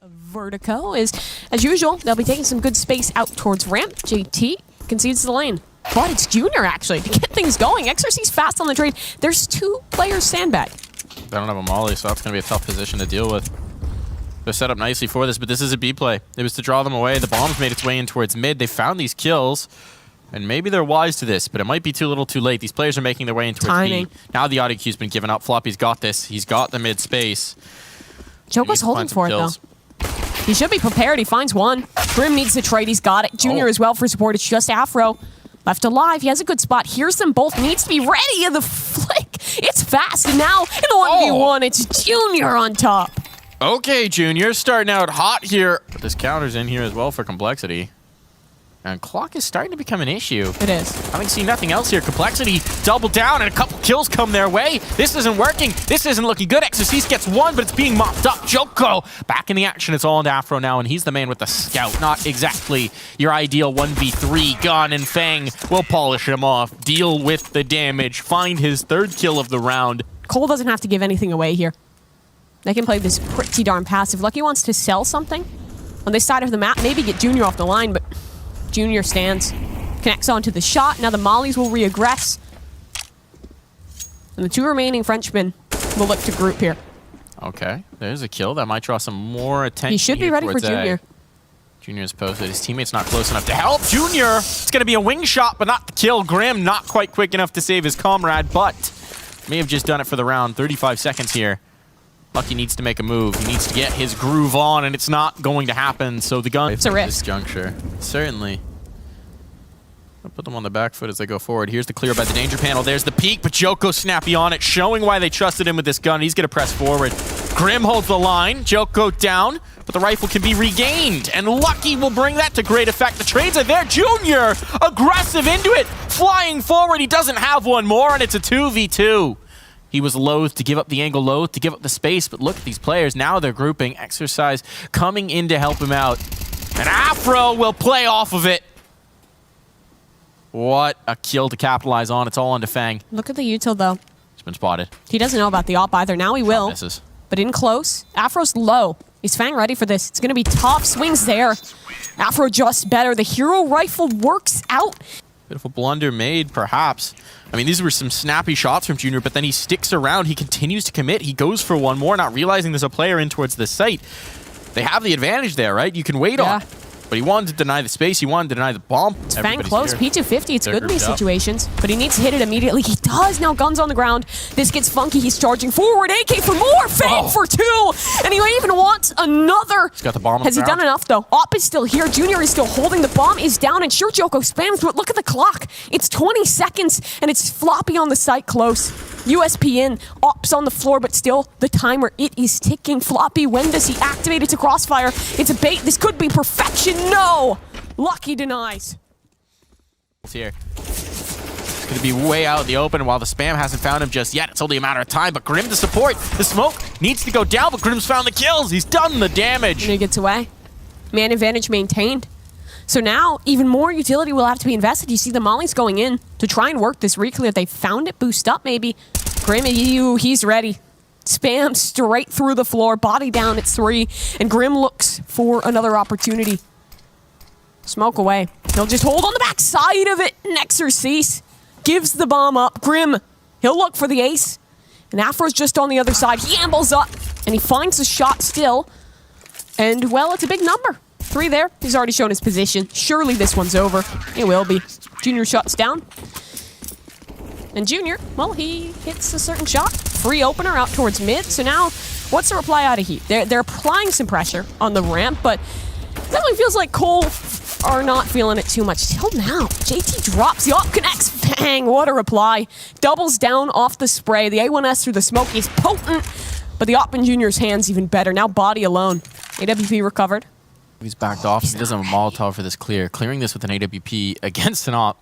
Vertigo is, as usual, they'll be taking some good space out towards ramp. JT concedes the lane. But it's Junior, actually, to get things going. XRC's fast on the trade. There's 2 players sandbag. They don't have a molly, so that's going to be a tough position to deal with. They're set up nicely for this, but this is a B play. It was to draw them away. The bomb's made its way in towards mid. They found these kills, and maybe they're wise to this, but it might be too little too late. These players are making their way in towards B. Now the audio queue's been given up. Floppy's got this. He's got the mid space. Joko's holding for it, though. He should be prepared. He finds one. Grim needs the trade. He's got it. Junior as well for support. It's just Afro. Left alive. He has a good spot. Hears them both. Needs to be ready. And the flick. It's fast. And now, in the 1v1, it's Junior on top. Okay, Junior. Starting out hot here. But this counter's in here as well for complexity. And clock is starting to become an issue. It is. Having seen nothing else here, complexity double down and a couple kills come their way. This isn't working. This isn't looking good. Exorcise gets one, but it's being mopped up. Joko back in the action. It's all into Afro now, and he's the man with the scout. Not exactly your ideal 1v3 gun, and Fang will polish him off, deal with the damage, find his 3rd kill of the round. Cole doesn't have to give anything away here. They can play this pretty darn passive. Lucky wants to sell something on this side of the map, maybe get Junior off the line, but Junior stands, connects onto the shot. Now the mollies will reaggress. And the 2 remaining Frenchmen will look to group here. Okay, there's a kill. That might draw some more attention. He should be ready for Junior. Junior's posted. His teammate's not close enough to help. Junior! It's going to be a wing shot, but not the kill. Grim not quite quick enough to save his comrade, but may have just done it for the round. 35 seconds here. Lucky needs to make a move. He needs to get his groove on, and it's not going to happen. So the gun... It's a risk. This juncture. Certainly. I'll put them on the back foot as they go forward. Here's the clear by the danger panel. There's the peek, but Joko snappy on it, showing why they trusted him with this gun. He's going to press forward. Grim holds the line. Joko down, but the rifle can be regained, and Lucky will bring that to great effect. The trades are there. Junior, aggressive into it, flying forward. He doesn't have one more, and it's a 2v2. He was loath to give up the angle, loath to give up the space, but look at these players. Now they're grouping. Exercise coming in to help him out. And Afro will play off of it. What a kill to capitalize on. It's all onto Fang. Look at the util, though. He's been spotted. He doesn't know about the op either. Now he will. Misses. But in close. Afro's low. Is Fang ready for this? It's going to be top swings there. Afro just better. The hero rifle works out. Bit of a blunder made, perhaps. I mean, these were some snappy shots from Junior, but then he sticks around. He continues to commit. He goes for one more, not realizing there's a player in towards the site. They have the advantage there, right? You can wait on. But he wanted to deny the space. He wanted to deny the bomb. It's Fang close. P250. It's good in these situations. But he needs to hit it immediately. He does. Now guns on the ground. This gets funky. He's charging forward. AK for more. Fang for 2. And he even wants another. He's got the bomb on Has he done enough, though? Op is still here. Junior is still holding. The bomb is down. And sure, Joko spams. But look at the clock. It's 20 seconds. And it's Floppy on the site close. USP in. Op's on the floor. But still, the timer, it is ticking. Floppy, when does he activate? It's a crossfire. It's a bait. This could be perfection. No! Lucky denies. Here. It's going to be way out in the open while the spam hasn't found him just yet. It's only a matter of time, but Grim to support. The smoke needs to go down, but Grim's found the kills. He's done the damage. And he gets away. Man advantage maintained. So now, even more utility will have to be invested. You see the mollies going in to try and work this reclear. They found it, boost up maybe. Grim, he's ready. Spam straight through the floor, body down at 3, and Grim looks for another opportunity. Smoke away. He'll just hold on the back side of it. Exorcise gives the bomb up. Grim, he'll look for the ace. And Afro's just on the other side. He ambles up, and he finds the shot still. And, well, it's a big number. 3 there. He's already shown his position. Surely this one's over. It will be. Junior shuts down. And Junior, well, he hits a certain shot. Free opener out towards mid. So now, what's the reply out of Heat? They're applying some pressure on the ramp, but it definitely feels like Cole are not feeling it too much. Till now, JT drops. The op connects. Bang, what a reply. Doubles down off the spray. The A1S through the smoke is potent, but the op in Junior's hands even better. Now body alone. AWP recovered. He's backed off. He doesn't have a Molotov for this clear. Clearing this with an AWP against an op.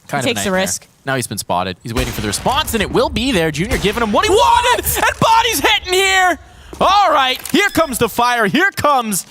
Kind of takes the risk. Now he's been spotted. He's waiting for the response, and it will be there. Junior giving him what he wanted, and body's hitting here. All right, here comes the fire. Here comes.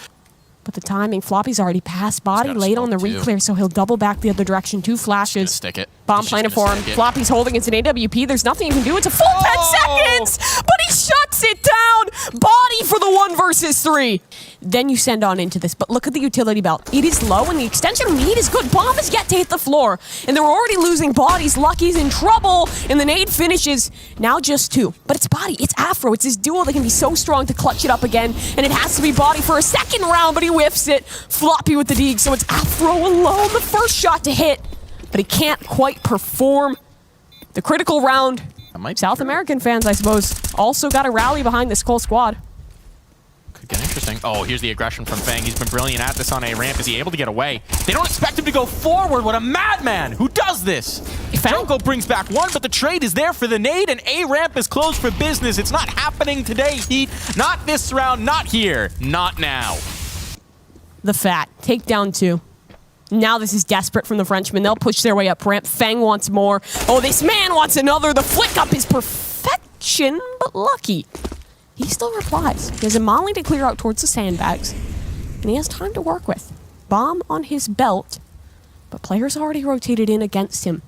But the timing, Floppy's already passed body late on the reclear, so he'll double back the other direction. 2 flashes. Stick it. Bomb planted for him. Floppy's holding. It's an AWP. There's nothing you can do. It's a full 10 seconds, but he shuts knocks it down. Body for the 1 versus 3. Then you send on into this, but look at the utility belt. It is low, and the extension of need is good. Bomb has yet to hit the floor, and they were already losing bodies. Lucky's in trouble, and the nade finishes. Now just 2, but it's body. It's Afro. It's his duo that can be so strong to clutch it up again, and it has to be body for a second round, but he whiffs it. Floppy with the deeg, so it's Afro alone. The first shot to hit, but he can't quite perform. The critical round. South American fans, I suppose, also got a rally behind this Cole squad. Could get interesting. Oh, here's the aggression from Fang. He's been brilliant at this on A ramp. Is he able to get away? They don't expect him to go forward. What a madman! Who does this? Joko brings back 1, but the trade is there for the nade, and A ramp is closed for business. It's not happening today, Heat. Not this round. Not here. Not now. The Fat. Takedown 2. Now this is desperate from the Frenchman. They'll push their way up ramp. Fang wants more. Oh, this man wants another. The flick up is perfection, but Lucky. He still replies. He has a molly to clear out towards the sandbags, and he has time to work with. Bomb on his belt, but players already rotated in against him.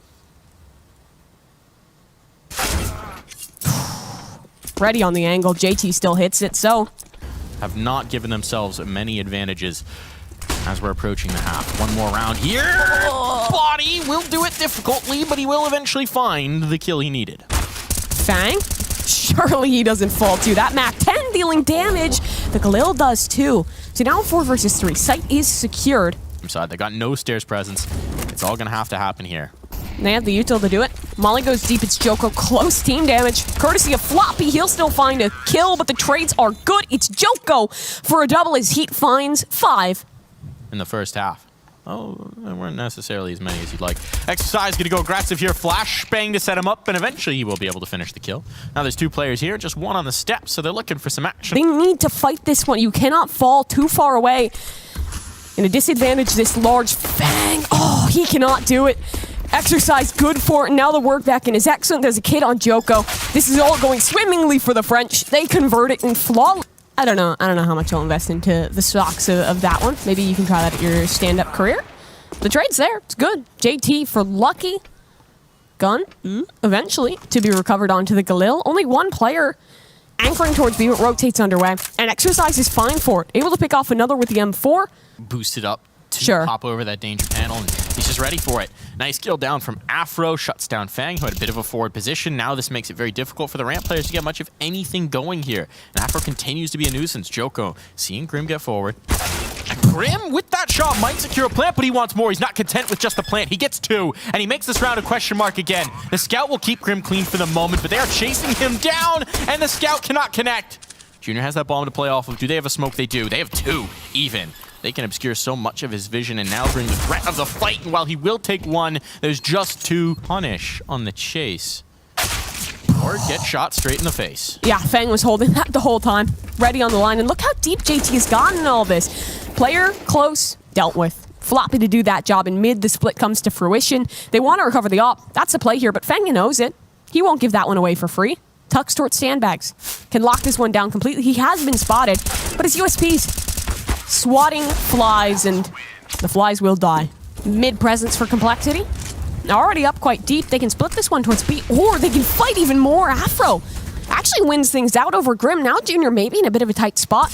Ready on the angle. JT still hits it, so... Have not given themselves many advantages as we're approaching the half. One more round here. Body will do it difficultly, but he will eventually find the kill he needed. Fang? Surely he doesn't fall too. That Mac 10 dealing damage. The Galil does too. So now 4 versus 3. Site is secured. Inside, they got no stairs presence. It's all gonna have to happen here. They have the util to do it. Molly goes deep. It's Joko. Close team damage. Courtesy of Floppy, he'll still find a kill, but the trades are good. It's Joko for a double as Heat finds 5. In the first half. Oh, there weren't necessarily as many as you'd like. Exercise gonna go aggressive here. Flash bang to set him up, and eventually he will be able to finish the kill. Now there's 2 players here, just 1 on the steps, so they're looking for some action. They need to fight this one. You cannot fall too far away. And a disadvantage this large. Fang. Oh, he cannot do it. Exercise good for it. Now the work back in is excellent. There's a kid on Joko. This is all going swimmingly for the French. They convert it in flawless. I don't know how much I'll invest into the stocks of that one. Maybe you can try that at your stand-up career. The trade's there. It's good. JT for Lucky. Gun, eventually, to be recovered onto the Galil. Only 1 player anchoring towards B, but rotates underway. And Exercise is fine for it. Able to pick off another with the M4. Boosted up to pop over that danger panel, and he's just ready for it. Nice kill down from Afro, shuts down Fang, who had a bit of a forward position. Now this makes it very difficult for the ramp players to get much of anything going here. And Afro continues to be a nuisance. Joko seeing Grim get forward. And Grim, with that shot, might secure a plant, but he wants more. He's not content with just the plant. He gets 2, and he makes this round a question mark again. The scout will keep Grim clean for the moment, but they are chasing him down, and the scout cannot connect. Junior has that bomb to play off of. Do they have a smoke? They do. They have 2, even. They can obscure so much of his vision, and now bring the threat of the fight. And while he will take 1, there's just 2 punish on the chase. Or get shot straight in the face. Yeah, Fang was holding that the whole time. Ready on the line, and look how deep JT has gotten in all this. Player close, dealt with. Floppy to do that job in mid. The split comes to fruition. They want to recover the op. That's the play here, but Fang knows it. He won't give that one away for free. Tucks towards sandbags. Can lock this one down completely. He has been spotted, but his USPs swatting flies, and the flies will die. Mid presence for complexity. Already up quite deep. They can split this one towards B, or they can fight even more. Afro actually wins things out over Grim. Now Junior maybe in a bit of a tight spot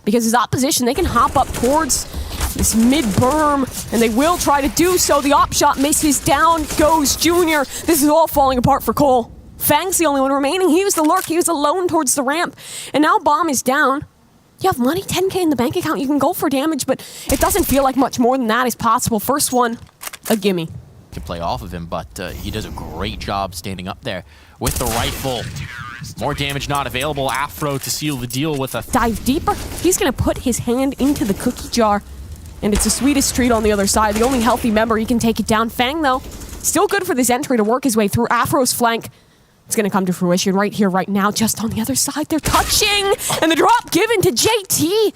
because his opposition, they can hop up towards this mid berm, and they will try to do so. The op shot misses. Down goes Junior. This is all falling apart for Cole. Fang's the only one remaining. He was the lurk. He was alone towards the ramp, and now Bomb is down. You have money, 10K in the bank account. You can go for damage, but it doesn't feel like much more than that is possible. First one, a gimme. Can play off of him, but he does a great job standing up there with the rifle. More damage not available. Afro to seal the deal with a dive deeper. He's gonna put his hand into the cookie jar, and it's the sweetest treat on the other side. The only healthy member, he can take it down. Fang, though, still good for this entry to work his way through Afro's flank. It's going to come to fruition right here, right now, just on the other side. They're touching, and the drop given to JT.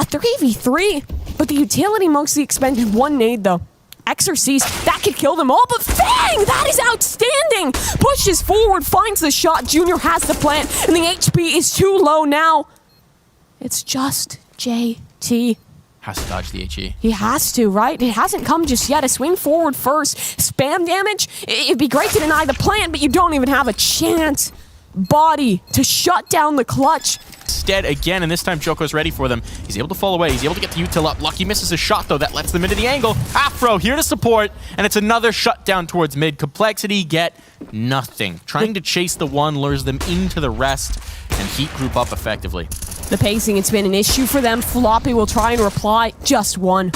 A 3v3, but the utility mostly expended 1 nade, though. Exorcise, that could kill them all, but Fang, that is outstanding! Pushes forward, finds the shot. Junior has the plant, and the HP is too low now. It's just JT. Has to dodge the HE. He has to, right? It hasn't come just yet. A swing forward first. Spam damage? It'd be great to deny the plant, but you don't even have a chance. body to shut down the clutch. Instead again, and this time Joko's ready for them. He's able to fall away. He's able to get the util up. Lucky misses a shot, though. That lets them into the angle. Afro here to support, and it's another shutdown towards mid. Complexity get nothing. Trying to chase the one lures them into the rest, and HEET group up effectively. The pacing, it's been an issue for them. Floppy will try and reply. Just one.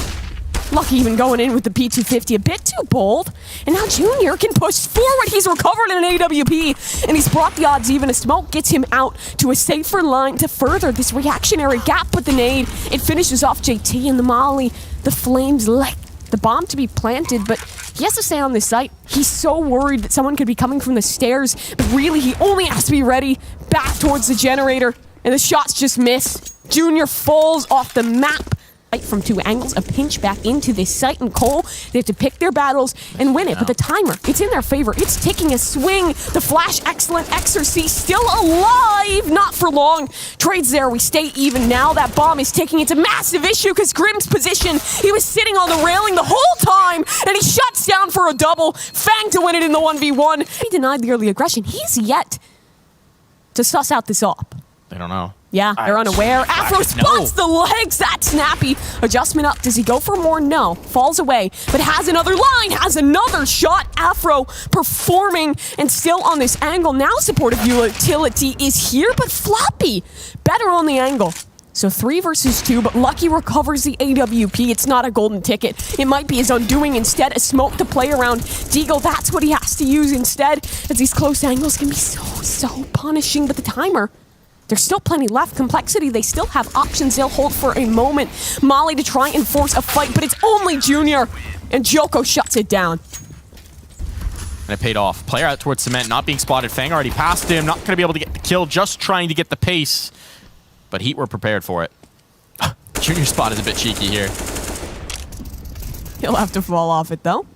Lucky even going in with the P250, a bit too bold. And now Junior can push forward. He's recovered in an AWP, and he's brought the odds even. A smoke gets him out to a safer line to further this reactionary gap with the nade. It finishes off JT and the molly. The flames let the bomb to be planted, but he has to stay on this site. He's so worried that someone could be coming from the stairs, but really he only has to be ready back towards the generator, and the shots just miss. Junior falls off the map. From two angles, a pinch back into this site, and Cole, they have to pick their battles and win it, but the timer, it's in their favor. It's taking a swing. The flash, excellent. XRC still alive, not for long. Trades there, we stay even now. That bomb is taking, it's a massive issue because Grim's position, he was sitting on the railing the whole time, and he shuts down for a double. Fang to win it in the 1v1. He denied the early aggression. He's yet to suss out this op. They don't know. Yeah, they're unaware. Afro spots the legs. That's snappy. Adjustment up. Does he go for more? No. Falls away, but has another line, has another shot. Afro performing and still on this angle. Now supportive utility is here, but Floppy better on the angle. So 3 versus 2, but Lucky recovers the AWP. It's not a golden ticket. It might be his undoing instead. A smoke to play around Deagle. That's what he has to use instead, as these close angles can be so punishing. But the timer, there's still plenty left. Complexity, they still have options. They'll hold for a moment. Molly to try and force a fight, but it's only Junior, and Joko shuts it down. And it paid off. Player out towards Cement, not being spotted. Fang already passed him, not going to be able to get the kill, just trying to get the pace. But HEET were prepared for it. Junior spot is a bit cheeky here. He'll have to fall off it, though.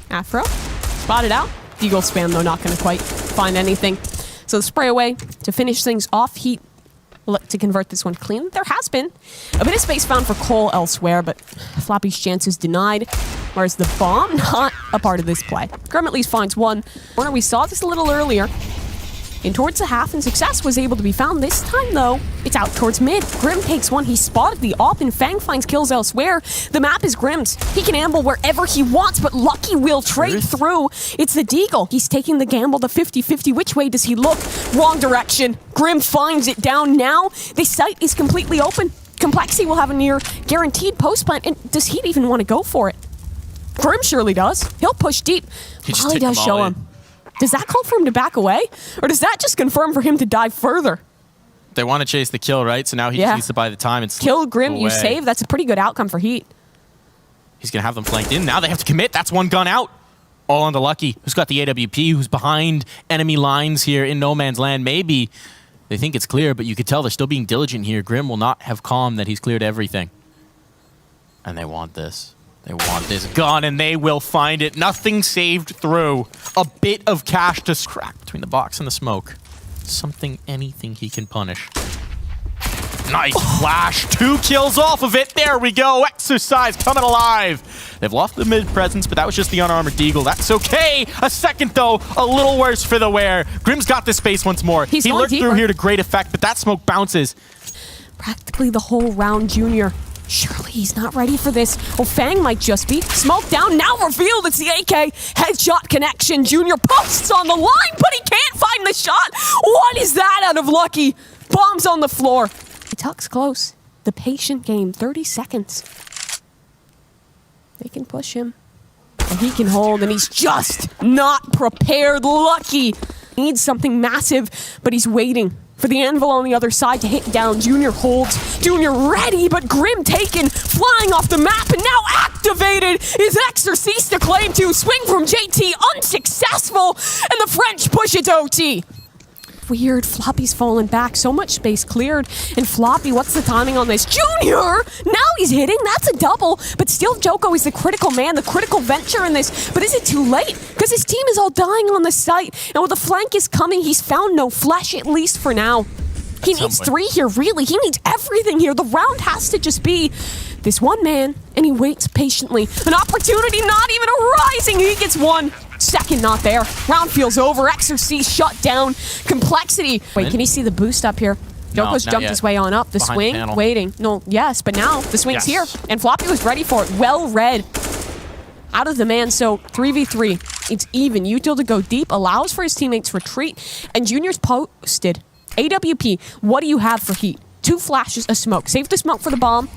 Afro, spotted out. Deagle spam, though, not going to quite find anything. So the spray away to finish things off. HEET look to convert this one clean. There has been a bit of space found for Cole elsewhere, but Floppy's chances denied. Whereas the bomb, not a part of this play. Grim at least finds one. We saw this a little earlier. In towards the half, and success was able to be found. This time, though, it's out towards mid. Grim takes one. He spotted the op, and Fang finds kills elsewhere. The map is Grim's. He can amble wherever he wants, but Lucky will trade through. It's the Deagle. He's taking the gamble, the 50-50. Which way does he look? Wrong direction. Grim finds it down now. The site is completely open. Complexity will have a near guaranteed post plant, and does he even want to go for it? Grim surely does. He'll push deep. Molly does show him. Does that call for him to back away? Or does that just confirm for him to dive further? They want to chase the kill, right? So now he just needs to buy the time and kill Grim, you save. That's a pretty good outcome for HEET. He's going to have them flanked in. Now they have to commit. That's one gun out. All on the Lucky, who's got the AWP, who's behind enemy lines here in no man's land. Maybe they think it's clear, but you could tell they're still being diligent here. Grim will not have calm that he's cleared everything. And they want this. They want this gun, and they will find it. Nothing saved through. A bit of cash to scrap between the box and the smoke. Something, anything he can punish. Nice flash. 2 kills off of it. There we go. Exercise coming alive. They've lost the mid presence, but that was just the unarmored Deagle. That's okay. A second, though. A little worse for the wear. Grim's got this space once more. He lurked through here to great effect, but that smoke bounces. Practically the whole round, Junior. Surely he's not ready for this. Oh, Fang might just be. Smoke down, now revealed. It's the AK. Headshot connection. Junior posts on the line, but he can't find the shot. What is that out of Lucky? Bombs on the floor. He tucks close. The patient game, 30 seconds. They can push him. And he can hold, and he's just not prepared. Lucky needs something massive, but he's waiting for the anvil on the other side to hit down. Junior holds. Junior ready, but Grim taken, flying off the map, and now activated. His exorcist to claim to. Swing from JT, unsuccessful, and the French push it to OT. Weird, Floppy's fallen back. So much space cleared. And Floppy, what's the timing on this? Junior! Now he's hitting. That's a double. But still, Joko is the critical man, the critical venture in this. But is it too late? Because his team is all dying on the site. And when the flank is coming, he's found no flesh, at least for now. He needs 3 here, really. He needs everything here. The round has to just be this one man, and he waits patiently. An opportunity not even arising. He gets one. Second not there. Round feels over. Exorcy shut down. Complexity. Wait, can you see the boost up here? Joko's jumped his way on up. The swing, waiting. No, yes, but now the swing's here. And Floppy was ready for it. Well read. Out of the man, so 3v3. It's even. Util to go deep, allows for his teammates retreat. And Junior's posted. AWP, what do you have for Heat? 2 flashes, a smoke. Save the smoke for the bomb.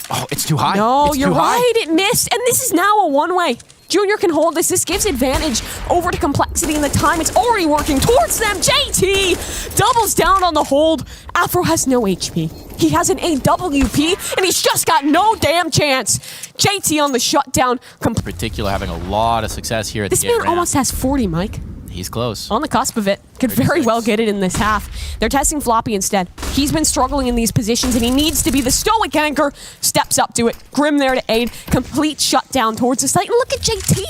Oh, it's too high. No, you're right. It missed. And this is now a one-way. Junior can hold this. This gives advantage over to Complexity in the time. It's already working towards them. JT doubles down on the hold. Afro has no HP. He has an AWP, and he's just got no damn chance. JT on the shutdown. Particular having a lot of success here at this the gate man almost has 40, Mike. He's close. On the cusp of it. Could very well get it in this half. They're testing Floppy instead. He's been struggling in these positions, and he needs to be the stoic anchor. Steps up to it. Grim there to aid. Complete shutdown towards the site. And look at JT.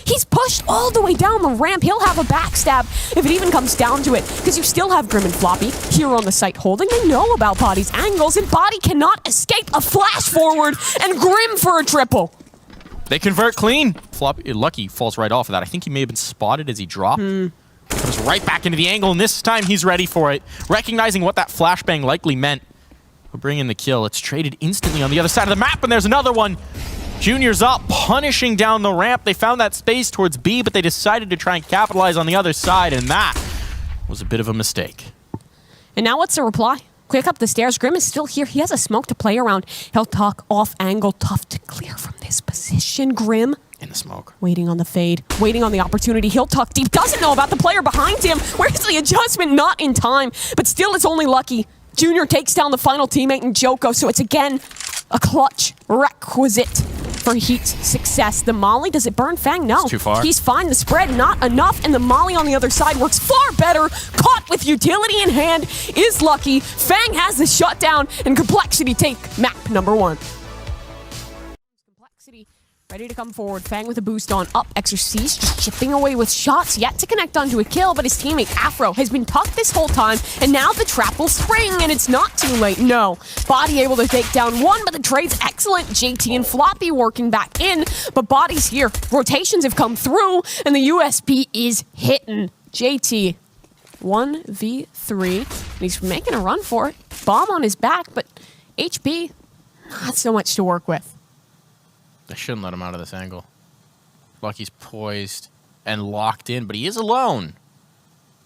He's pushed all the way down the ramp. He'll have a backstab if it even comes down to it, because you still have Grim and Floppy here on the site holding. They know about Body's angles, and Body cannot escape a flash forward, and Grim for a triple. They convert clean. Floppy, Lucky falls right off of that. I think he may have been spotted as he dropped. He comes right back into the angle, and this time he's ready for it. Recognizing what that flashbang likely meant. He'll bring in the kill. It's traded instantly on the other side of the map, and there's another one. Junior's up, punishing down the ramp. They found that space towards B, but they decided to try and capitalize on the other side, and that was a bit of a mistake. And now what's the reply? Quick up the stairs. Grim is still here. He has a smoke to play around. He'll talk off angle. Tough to clear from this position. Grim in the smoke. Waiting on the fade. Waiting on the opportunity. He'll tuck deep. Doesn't know about the player behind him. Where's the adjustment? Not in time. But still, it's only Lucky. Junior takes down the final teammate in Joko. So it's again a clutch requisite for Heat's success. The molly, does it burn Fang? No. It's too far. He's fine. The spread, not enough. And the molly on the other side works far better. Caught with utility in hand is Lucky. Fang has the shutdown, and Complexity take map number 1. Complexity ready to come forward. Fang with a boost on up. Exorcise just chipping away with shots. Yet to connect onto a kill, but his teammate Afro has been tucked this whole time, and now the trap will spring, and it's not too late. No. Body able to take down one, but the trade's excellent. JT and Floppy working back in, but Body's here. Rotations have come through, and the USP is hitting. JT 1v3, and he's making a run for it. Bomb on his back, but HP, not so much to work with. I shouldn't let him out of this angle. Lucky's poised and locked in, but he is alone.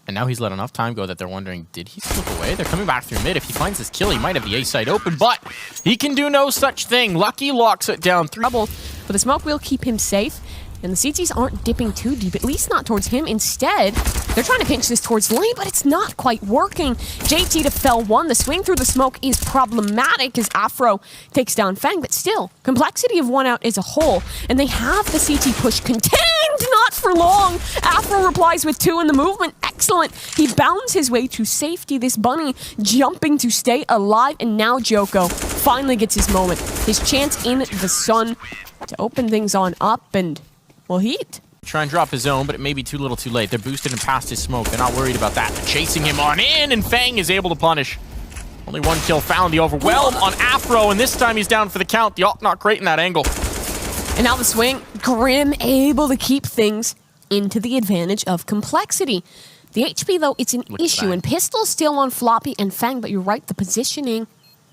And now he's let enough time go that they're wondering, did he slip away? They're coming back through mid. If he finds this kill, he might have the A side open, but he can do no such thing. Lucky locks it down. Trouble, but the smoke will keep him safe. And the CTs aren't dipping too deep, at least not towards him. Instead, they're trying to pinch this towards lane, but it's not quite working. JT to fell one. The swing through the smoke is problematic as Afro takes down Fang, but still, Complexity have won out as a whole, and they have the CT push contained, not for long. Afro replies with 2 in the movement. Excellent. He bounds his way to safety. This bunny jumping to stay alive, and now Joko finally gets his moment. His chance in the sun to open things on up, and well, Heat. Try and drop his own, but it may be too little too late. They're boosted and past his smoke. They're not worried about that. They're chasing him on in, and Fang is able to punish. Only 1 kill found. The overwhelm on Afro, and this time he's down for the count. The ult not great in that angle. And now the swing. Grim able to keep things into the advantage of Complexity. The HP, though, it's an issue. And Pistol still on Floppy and Fang, but you're right, the positioning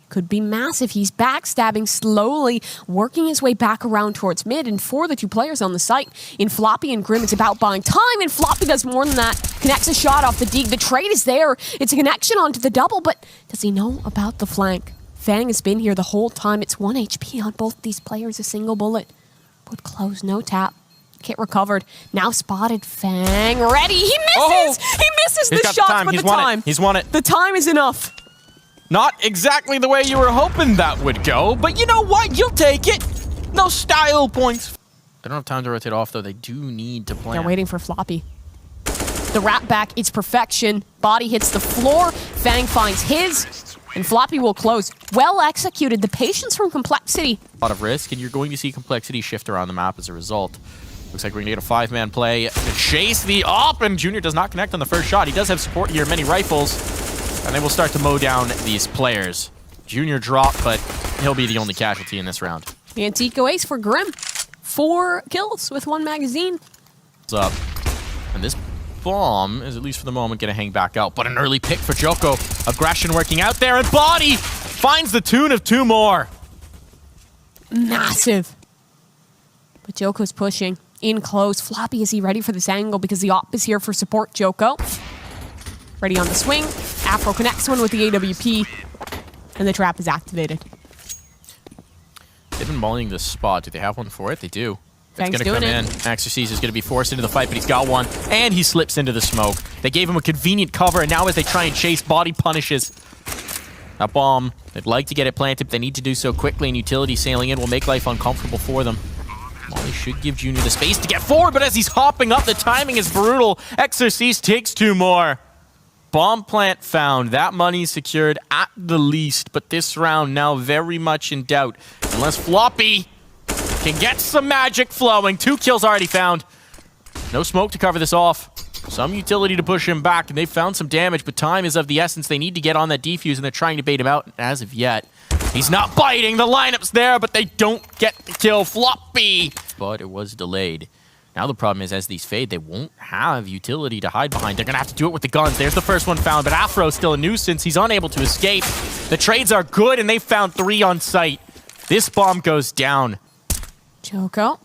could be massive. He's backstabbing slowly, working his way back around towards mid, and for the 2 players on the site, in Floppy and Grim, it's about buying time, and Floppy does more than that. Connects a shot off the dig. The trade is there. It's a connection onto the double, but does he know about the flank? Fang has been here the whole time. It's 1 HP on both these players, a single bullet. Would close, no tap. Kit recovered. Now spotted. Fang ready. He misses! Oh! He misses the shot, but the time. He's won it. The time is enough. Not exactly the way you were hoping that would go, but you know what? You'll take it. No style points. They don't have time to rotate off, though. They do need to plan. They're waiting for Floppy. The wrap back, it's perfection. Body hits the floor. Fang finds his, and Floppy will close. Well executed. The patience from Complexity. A lot of risk, and you're going to see Complexity shift around the map as a result. Looks like we're going to get a 5-man play to chase the op, and Junior does not connect on the first shot. He does have support here, many rifles. And they will start to mow down these players. Junior dropped, but he'll be the only casualty in this round. The Antico ace for Grim. 4 kills with 1 magazine. What's up? bomb is, at least for the moment, going to hang back out. But an early pick for Joko. Aggression working out there, and Body finds the tune of 2 more. Massive. But Joko's pushing in close. Floppy, is he ready for this angle? Because the op is here for support. Joko ready on the swing. Afro connects one with the AWP, and the trap is activated. They've been mulling this spot. Do they have one for it? They do. It's Fang's going to come doing in. Exorcise is going to be forced into the fight, but he's got one. And he slips into the smoke. They gave him a convenient cover, and now as they try and chase, Body punishes. That bomb, they'd like to get it planted, but they need to do so quickly, and utility sailing in will make life uncomfortable for them. Molly should give Junior the space to get forward, but as he's hopping up, the timing is brutal. Exorcise takes 2 more. Bomb plant found. That money secured at the least, but this round now very much in doubt. Unless Floppy can get some magic flowing. 2 kills already found. No smoke to cover this off. Some utility to push him back, and they've found some damage, but time is of the essence. They need to get on that defuse, and they're trying to bait him out. As of yet, he's not biting. The lineup's there, but they don't get the kill. Floppy! But it was delayed. Now the problem is, as these fade, they won't have utility to hide behind. They're going to have to do it with the guns. There's the first one found, but Afro's still a nuisance. He's unable to escape. The trades are good, and they found 3 on site. This bomb goes down. Joko,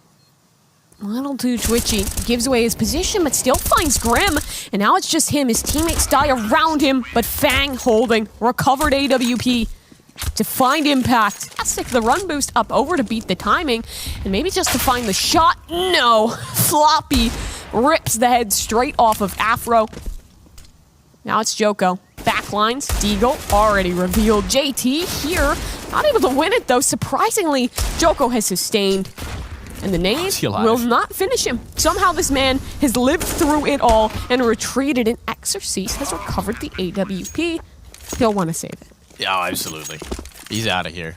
a little too twitchy. Gives away his position, but still finds Grim. And now it's just him. His teammates die around him, but Fang holding. Recovered AWP to find impact. Let's stick the run boost up over to beat the timing. And maybe just to find the shot. No. Floppy rips the head straight off of Afro. Now it's Joko. Backlines. Deagle already revealed. JT here. Not able to win it, though. Surprisingly, Joko has sustained. And the nade will not finish him. Somehow this man has lived through it all and retreated, and Exorcise has recovered the AWP. He'll want to save it. Yeah, absolutely. He's out of here.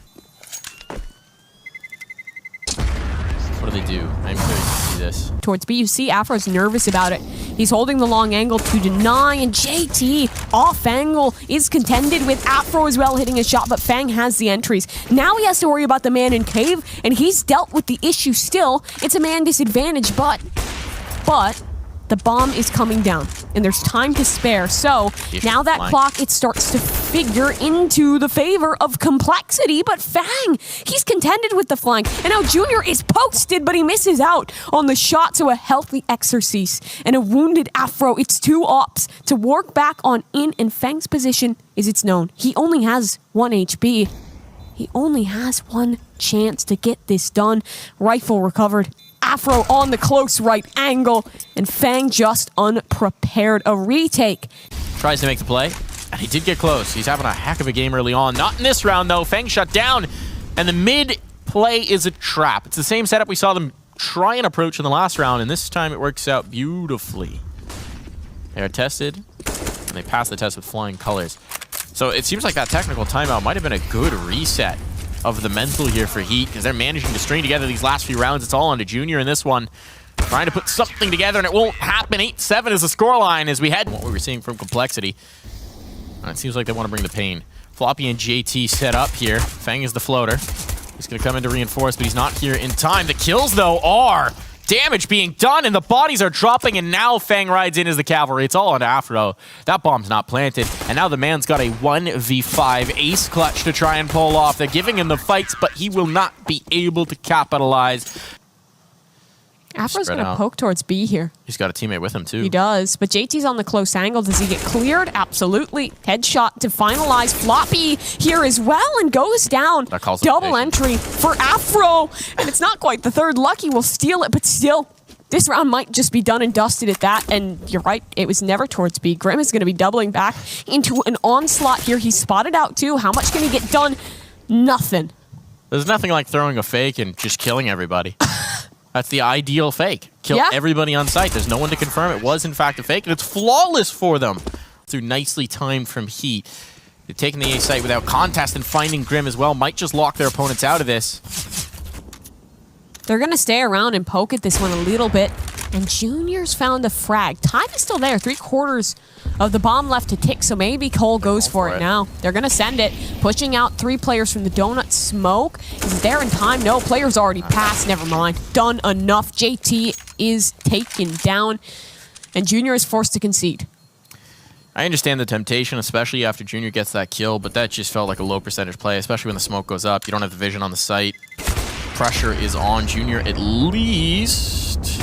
What do they do? I'm curious to see this. Towards B, you see Afro's nervous about it. He's holding the long angle to deny, and JT off angle is contended with Afro as well hitting a shot, but Fang has the entries. Now he has to worry about the man in cave, and he's dealt with the issue still. It's a man disadvantage, but the bomb is coming down, and there's time to spare. So now that clock, it starts to figure into the favor of complexity. But Fang, he's contended with the flank, and now Junior is posted, but he misses out on the shot. So a healthy Exorcise and a wounded Afro. It's 2 ops to work back on in, and Fang's position is it's known. He only has 1 HP. He only has 1 chance to get this done. Rifle recovered. Afro on the close right angle, and Fang just unprepared. A retake. Tries to make the play, and he did get close. He's having a heck of a game early on. Not in this round, though. Fang shut down, and the mid play is a trap. It's the same setup we saw them try and approach in the last round, and this time it works out beautifully. They are tested, and they pass the test with flying colors. So it seems like that technical timeout might have been a good reset of the mental here for HEET, because they're managing to string together these last few rounds. It's all on to Junior in this one. Trying to put something together, and it won't happen. 8-7 is the scoreline as we head what we were seeing from complexity. And it seems like they want to bring the pain. Floppy and JT set up here. Fang is the floater. He's going to come in to reinforce, but he's not here in time. The kills, though, are damage being done, and the bodies are dropping, and now Fang rides in as the cavalry. It's all on Afro. That bomb's not planted, and now the man's got a 1v5 ace clutch to try and pull off. They're giving him the fights, but he will not be able to capitalize. Afro's going to poke towards B here. He's got a teammate with him, too. He does, but JT's on the close angle. Does he get cleared? Absolutely. Headshot to finalize. Floppy here as well, and goes down. Double entry for Afro, and it's not quite the third. Lucky will steal it, but still, this round might just be done and dusted at that, and you're right, it was never towards B. Grim is going to be doubling back into an onslaught here. He's spotted out, too. How much can he get done? Nothing. There's nothing like throwing a fake and just killing everybody. That's the ideal fake. Kill everybody on site. There's no one to confirm it was, in fact, a fake, and it's flawless for them. Through nicely timed from HEET. They're taking the A site without contest, and finding Grim as well might just lock their opponents out of this. They're going to stay around and poke at this one a little bit. And Junior's found a frag. Time is still there. 3/4 of the bomb left to tick, so maybe Cole goes for it now. They're going to send it. Pushing out 3 players from the donut smoke. Is it there in time? No, players already passed. Never mind. Done enough. JT is taken down. And Junior is forced to concede. I understand the temptation, especially after Junior gets that kill, but that just felt like a low percentage play, especially when the smoke goes up. You don't have the vision on the site. Pressure is on. Junior at least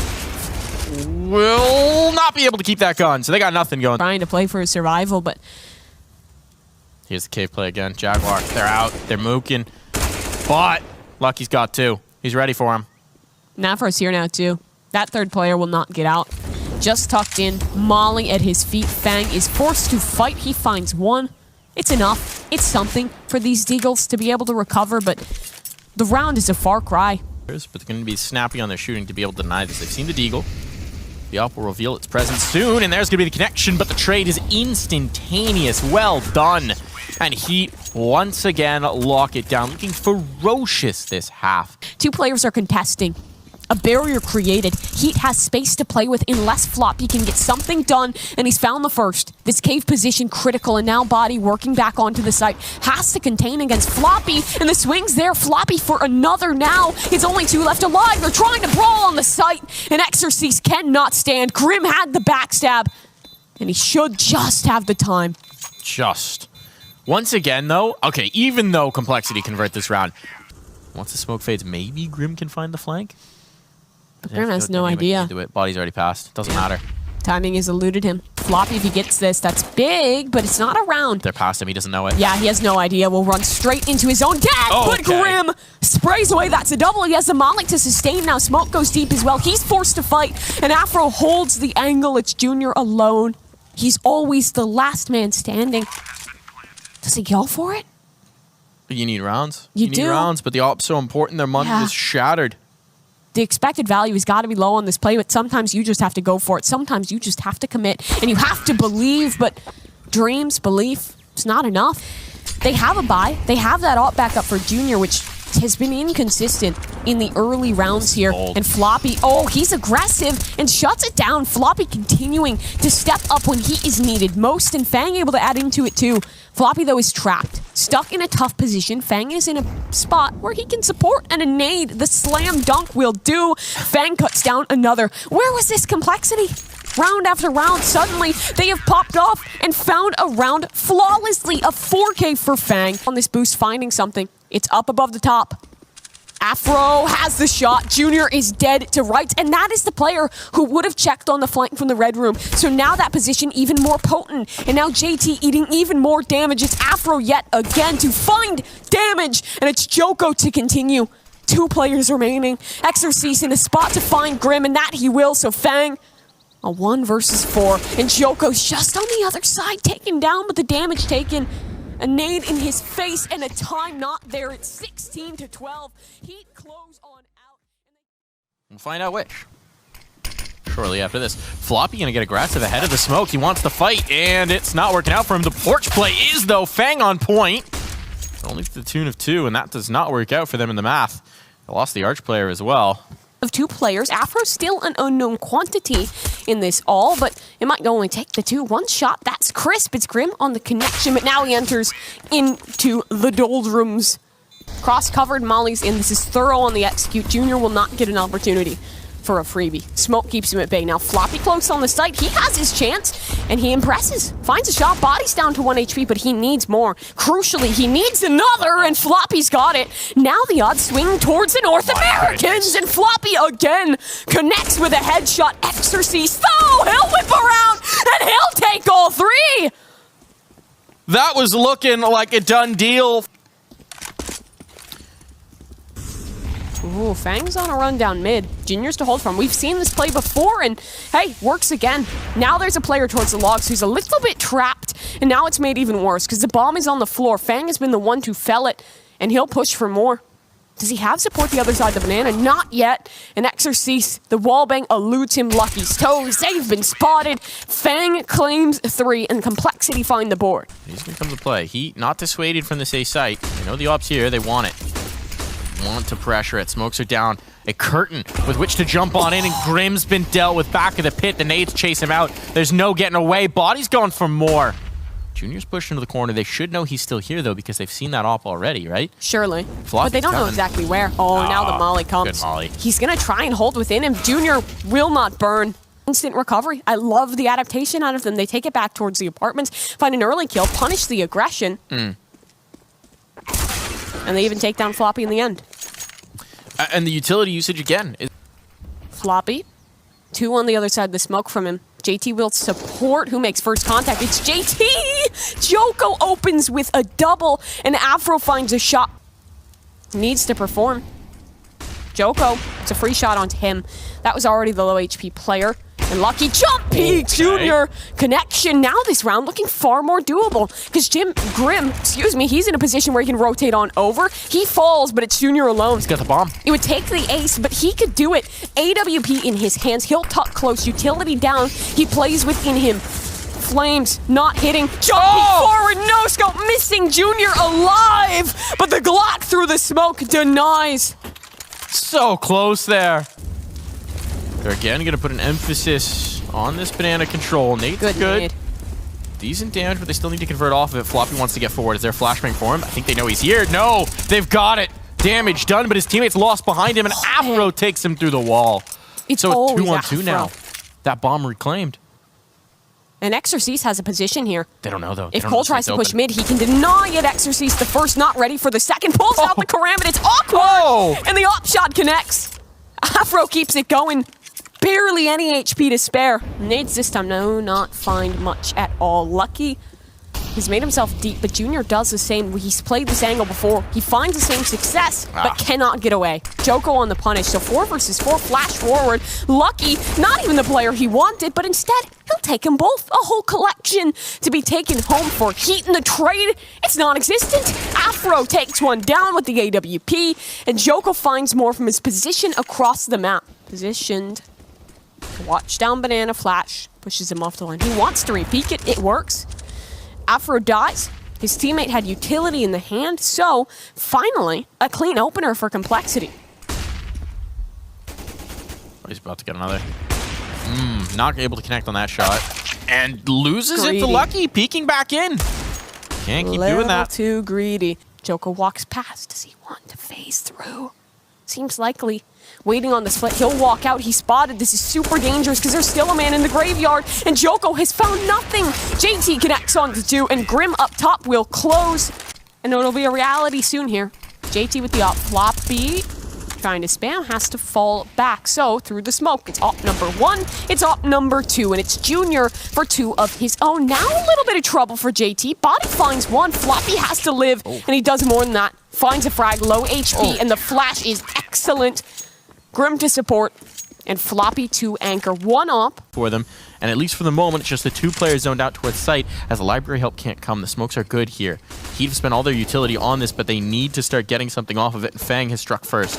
will not be able to keep that gun, so they got nothing going. Trying to play for his survival, but... Here's the cave play again. Jaguar, they're out. They're mooking. But Lucky's got two. He's ready for him. Nafro's here now, too. That third player will not get out. Just tucked in, Molly at his feet. Fang is forced to fight. He finds one. It's enough. It's something for these Deagles to be able to recover, but the round is a far cry. But they're going to be snappy on their shooting to be able to deny this. They've seen the Deagle. The op will reveal its presence soon, and there's going to be the connection, but the trade is instantaneous. Well done. And Heat, once again, lock it down. Looking ferocious this half. Two players are contesting. A barrier created. Heat has space to play with unless Floppy can get something done, and he's found the first. This cave position critical, and now Body working back onto the site. Has to contain against Floppy, and the swing's there. Floppy for another now. It's only two left alive. They're trying to brawl on the site, and Exorcise cannot stand. Grim had the backstab, and he should just have the time. Just. Once again, though, okay, even though Complexity convert this round, once the smoke fades, maybe Grim can find the flank? But Grim has no idea. Do it. Body's already passed. Doesn't matter. Timing has eluded him. Floppy, if he gets this, that's big, but it's not around. They're past him. He doesn't know it. Yeah, he has no idea. Will run straight into his own dad, but Grim sprays away. That's a double. He has the Malik to sustain now. Smoke goes deep as well. He's forced to fight, and Afro holds the angle. It's Junior alone. He's always the last man standing. Does he go for it? You need rounds. You need do. rounds, but the op's so important. Their money is shattered. The expected value has got to be low on this play, but sometimes you just have to go for it. Sometimes you just have to commit, and you have to believe, but dreams, belief, it's not enough. They have a buy. They have that op back up for Junior, which has been inconsistent in the early rounds here. And Floppy, oh, he's aggressive and shuts it down. Floppy continuing to step up when he is needed most, and Fang able to add into it too. Floppy, though, is trapped, stuck in a tough position. Fang is in a spot where he can support, and a nade, the slam dunk will do. Fang cuts down another. Where was this Complexity? Round after round, suddenly they have popped off and found a round flawlessly. A 4K for Fang on this boost, finding something. It's up above the top. Afro has the shot. Junior is dead to rights, and that is the player who would have checked on the flank from the red room. So now that position even more potent, and now JT eating even more damage. It's Afro yet again to find damage, and it's Joko to continue. Two players remaining. Exorcise in a spot to find Grim, and that he will. So Fang, a 1 versus 4, and Joko's just on the other side, taken down, but the damage taken. A nade in his face and a time not there. It's 16 to 12. Heat close on out. We'll find out which. Shortly after this, Floppy gonna get aggressive ahead of the smoke. He wants to fight, and it's not working out for him. The porch play is, though. Fang on point. Only to the tune of 2, and that does not work out for them in the math. They lost the arch player as well. Of 2 players, Afro's still an unknown quantity in this all, but it might only take the 2. One shot, that's crisp. It's Grim on the connection, but now he enters into the doldrums. Cross-covered, Molly's in. This is thorough on the execute. Junior will not get an opportunity for a freebie. Smoke keeps him at bay. Now Floppy close on the site. He has his chance, and he impresses. Finds a shot. Body's down to 1 HP, but he needs more. Crucially, he needs another, and Floppy's got it. Now the odds swing towards the North Americans, and Floppy again connects with a headshot. Exorcise, though, he'll whip around, and he'll take all 3. That was looking like a done deal. Ooh, Fang's on a run down mid. Junior's to hold from. We've seen this play before, and hey, works again. Now there's a player towards the logs who's a little bit trapped, and now it's made even worse because the bomb is on the floor. Fang has been the one to fell it, and he'll push for more. Does he have support the other side of the banana? Not yet. And Exorcise, the wallbang eludes him. Lucky's toes. They've been spotted. Fang claims 3, and Complexity find the board. He's going to come to play. Heat not dissuaded from this A site. They know the op's here. They want it. Want to pressure it. Smokes are down. A curtain with which to jump on in, and Grim's been dealt with back of the pit. The nades chase him out. There's no getting away. Body's going for more. Junior's pushed into the corner. They should know he's still here, though, because they've seen that op already, right? Surely. Floppy's but they don't know exactly where. Oh, now the molly comes. Good molly. He's going to try and hold within him. Junior will not burn. Instant recovery. I love the adaptation out of them. They take it back towards the apartments, find an early kill, punish the aggression. And they even take down Floppy in the end. And the utility usage again. Floppy. 2 on the other side of the smoke from him. JT will support. Who makes first contact? It's JT! Joko opens with a double, and Afro finds a shot. Needs to perform. Joko, it's a free shot onto him. That was already the low HP player. And lucky jump peak, Junior connection. Now this round looking far more doable because Grim, he's in a position where he can rotate on over. He falls, but it's Junior alone. He's got the bomb. It would take the ace, but he could do it. AWP in his hands. He'll tuck close. Utility down. He plays within him. Flames not hitting. Jumping forward. No scope. Missing Junior alive. But the Glock through the smoke denies. So close there. They're again going to put an emphasis on this banana control. Nate's good. Decent damage, but they still need to convert off of it. Floppy wants to get forward. Is there a flashbang for him? I think they know he's here. No, they've got it. Damage done, but his teammates lost behind him, and Afro takes him through the wall. It's so always 2-on-2 now. That bomb reclaimed. And Exorciste has a position here. They don't know, though. If Cole tries to push mid, he can deny it. Exorciste, the first, not ready for the second. Pulls out the Karambit. It's awkward. And the op shot connects. Afro keeps it going. Barely any HP to spare. Nades this time, no, not find much at all. Lucky, he's made himself deep, but Junior does the same. He's played this angle before. He finds the same success, but cannot get away. Joko on the punish, so 4 versus 4, flash forward. Lucky, not even the player he wanted, but instead, he'll take them both. A whole collection to be taken home for Heat in the trade. It's non-existent. Afro takes one down with the AWP, and Joko finds more from his position across the map. Positioned. Watch down banana flash, pushes him off the line. He wants to re-peek it. It works. Afro dies. His teammate had utility in the hand, so finally a clean opener for complexity. Oh, he's about to get another. Not able to connect on that shot, and loses it to Lucky, peeking back in. Can't keep doing that. Too greedy. Joko walks past. Does he want to phase through? Seems likely. Waiting on the split, he'll walk out. He's spotted. This is super dangerous because there's still a man in the graveyard, and Joko has found nothing. JT connects on to 2, and Grim up top will close, and it'll be a reality soon here. JT with the op. Floppy trying to spam, has to fall back. So through the smoke, it's op number 1, it's op number 2, and it's Junior for 2 of his own. Now a little bit of trouble for JT. Body finds 1. Floppy has to live, and he does more than that. Finds a frag, low HP, and the flash is excellent. Grim to support, and Floppy to anchor. 1 op. For them, and at least for the moment, it's just the 2 players zoned out towards site, as the library help can't come. The smokes are good here. Heat have spent all their utility on this, but they need to start getting something off of it, and Fang has struck first.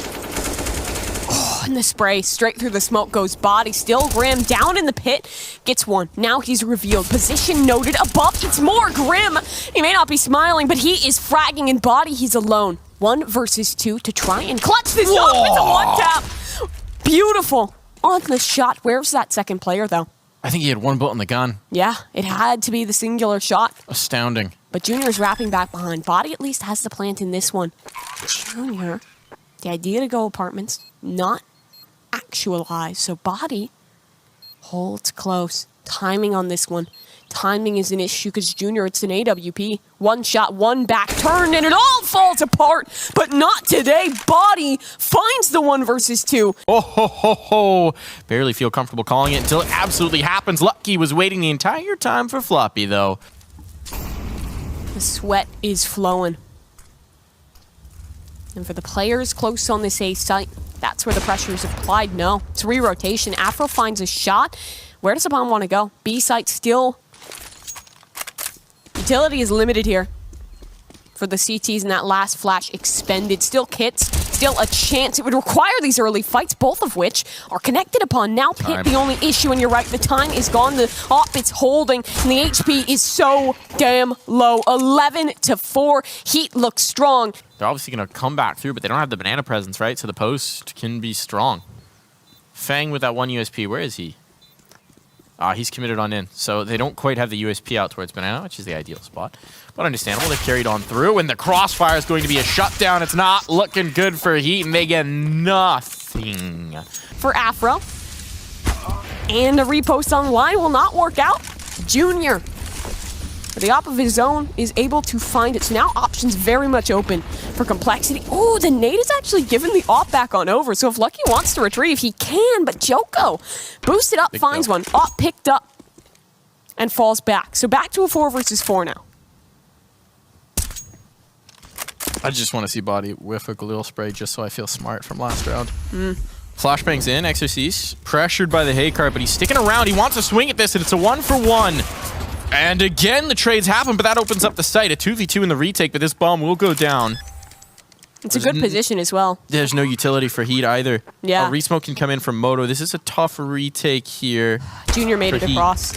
Oh, and the spray, straight through the smoke goes body. Still Grim, down in the pit, gets 1. Now he's revealed. Position noted. Above, it's more Grim. He may not be smiling, but he is fragging in body. He's alone. 1 versus 2 to try and clutch this up. It's a 1-tap. Beautiful on the shot. Where's that second player, though? I think he had 1 bullet in the gun. Yeah, it had to be the singular shot. Astounding. But Junior's wrapping back behind. Body at least has the plant in this one. Junior, the idea to go apartments, not actualized. So Body holds close. Timing on this one. Timing is an issue because Junior, it's an AWP. 1 shot, 1 back turn, and it all falls apart. But not today. Body finds the 1 versus 2. Oh, ho, ho, ho. Barely feel comfortable calling it until it absolutely happens. Lucky was waiting the entire time for Floppy, though. The sweat is flowing. And for the players close on this A site, that's where the pressure is applied. No, it's re-rotation. Afro finds a shot. Where does the bomb want to go? B site still. Utility is limited here for the CTs, and that last flash expended. Still kits, still a chance. It would require these early fights, both of which are connected upon. Now pit, the only issue, and you're right, the time is gone. The op it's holding, and the HP is so damn low. 11-4. Heat looks strong. They're obviously going to come back through, but they don't have the banana presence, right? So the post can be strong. Fang with that 1 USP, where is he? He's committed on in, so they don't quite have the USP out towards banana, which is the ideal spot. But understandable, they've carried on through, and the crossfire is going to be a shutdown. It's not looking good for Heat, and they get nothing. For Afro, And a repost online will not work out. Junior, at the op of his own, is able to find it. So now options very much open for complexity. Oh, the nade is actually given the op back on over. So if Lucky wants to retrieve, he can. But Joko boosted up, finds one. Op picked up and falls back. So back to a 4 versus 4 now. I just want to see Body whiff a Galil spray just so I feel smart from last round. Flashbangs in, Exorcise pressured by the hay cart, but he's sticking around. He wants to swing at this, and it's a 1-for-1. And again, the trades happen, but that opens up the site. A 2v2 in the retake, but this bomb will go down. It's a good position as well. There's no utility for HEET either. Yeah. Resmoke can come in from Moto. This is a tough retake here. Junior made it HEET. across.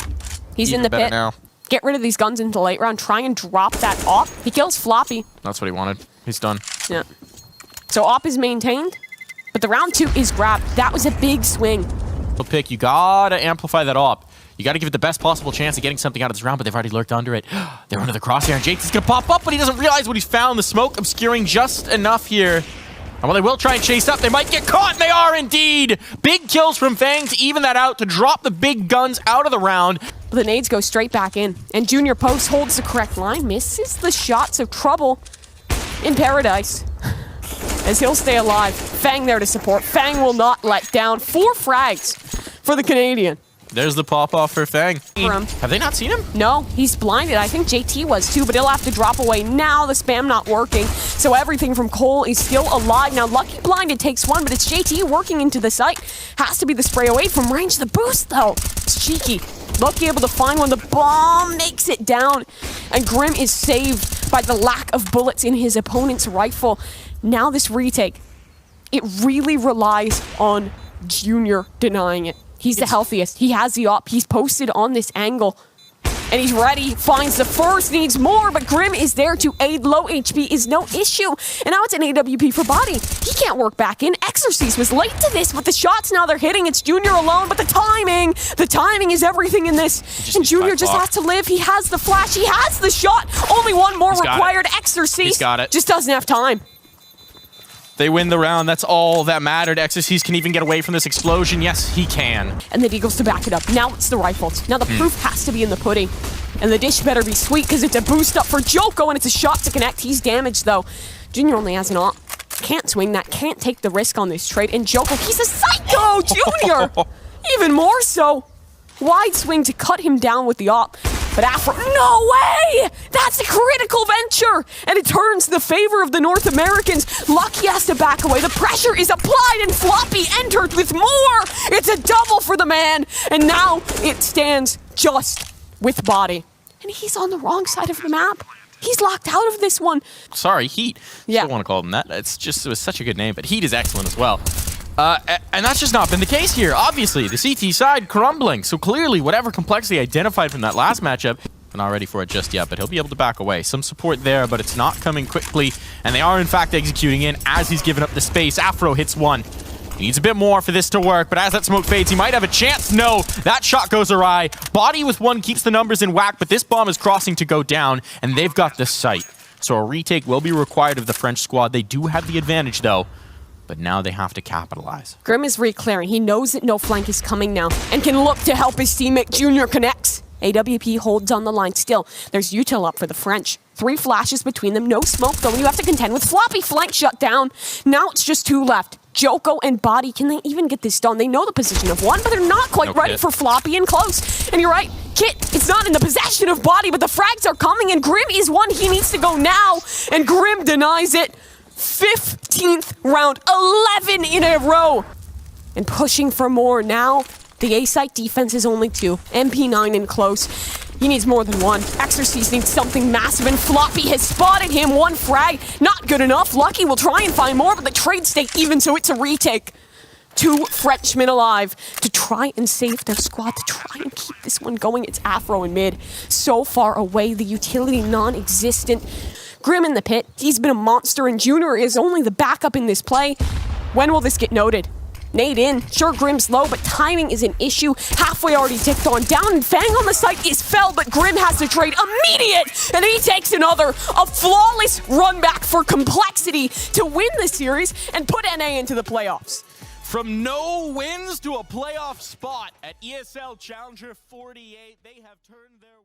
He's in the pit. Now. Get rid of these guns into late round. Try and drop that op. He kills Floppy. That's what he wanted. He's done. Yeah. So op is maintained, but the round 2 is grabbed. That was a big swing. Pick. You gotta amplify that op. You gotta give it the best possible chance of getting something out of this round, but they've already lurked under it. They're under the crosshair, and Jake's gonna pop up, but he doesn't realize what he's found. The smoke obscuring just enough here. And while they will try and chase up, they might get caught, and they are indeed! Big kills from Fang to even that out, to drop the big guns out of the round. But the nades go straight back in, and Junior Post holds the correct line, misses the shots of trouble in paradise, as he'll stay alive. Fang there to support. Fang will not let down. 4 frags for the Canadian. There's the pop-off for Fang. For him. Have they not seen him? No, he's blinded. I think JT was too, but he'll have to drop away now. The spam not working. So everything from Cole is still alive. Now Lucky blinded takes one, but it's JT working into the site. Has to be the spray away from range. The boost though, it's cheeky. Lucky able to find one. The bomb makes it down, and Grim is saved by the lack of bullets in his opponent's rifle. Now this retake, it really relies on Junior denying it. He's the healthiest. He has the op. He's posted on this angle. And he's ready. Finds the first. Needs more. But Grim is there to aid. Low HP is no issue. And now it's an AWP for Body. He can't work back in. Exorcise was late to this. But the shots now they're hitting. It's Junior alone. But the timing is everything in this. And Junior just has to live. He has the flash. He has the shot. Only one more required. Exorcise He's got it. just doesn't have time. They win the round. That's all that mattered. Exorcise can even get away from this explosion. Yes, he can. And then he goes to back it up. Now it's the rifles. Now the proof has to be in the pudding. And the dish better be sweet because it's a boost up for Joko and it's a shot to connect. He's damaged though. Junior only has an op. Can't swing that. Can't take the risk on this trade. And Joko, he's a psycho, Junior! Even more so. Wide swing to cut him down with the op. But Afro, no way! That's a critical venture! And it turns the favor of the North Americans. Lucky has to back away. The pressure is applied and Floppy entered with more! It's a double for the man! And now it stands just with Body. And he's on the wrong side of the map. He's locked out of this one. Sorry, HEET. Yeah. Still want to call him that. It was such a good name, but HEET is excellent as well. And that's just not been the case here. Obviously, the CT side crumbling. So clearly, whatever complexity identified from that last matchup, we're not ready for it just yet, but he'll be able to back away. Some support there, but it's not coming quickly. And they are, in fact, executing in as he's given up the space. Afro hits one. He needs a bit more for this to work, but as that smoke fades, he might have a chance. No, that shot goes awry. Body with one keeps the numbers in whack, but this bomb is crossing to go down, and they've got the site. So a retake will be required of the French squad. They do have the advantage, though. But now they have to capitalize. Grim is re-clearing. He knows that no flank is coming now and can look to help his teammate. Junior connects. AWP holds on the line still. There's util up for the French. 3 flashes between them. No smoke though. You have to contend with Floppy. Flank shut down. Now it's just 2 left. Joko and Body, can they even get this done? They know the position of one, but they're not quite ready for Floppy and close. And you're right, Kit, it's not in the possession of Body, but the frags are coming and Grim is one. He needs to go now. And Grim denies it. 15th round, 11 in a row. And pushing for more now. The A-site defense is only 2. MP9 in close. He needs more than 1. Exorcise needs something massive, and Floppy has spotted him. 1 frag, not good enough. Lucky will try and find more, but the trade stay even, so it's a retake. 2 Frenchmen alive to try and save their squad, to try and keep this one going. It's Afro in mid. So far away, the utility non-existent. Grim in the pit. He's been a monster, and Junior is only the backup in this play. When will this get noted? Nade in. Sure, Grim's low, but timing is an issue. Halfway already ticked on down, and Fang on the site is fell, but Grim has to trade immediate, and he takes another. A flawless run back for complexity to win the series and put NA into the playoffs. From no wins to a playoff spot at ESL Challenger 48, they have turned their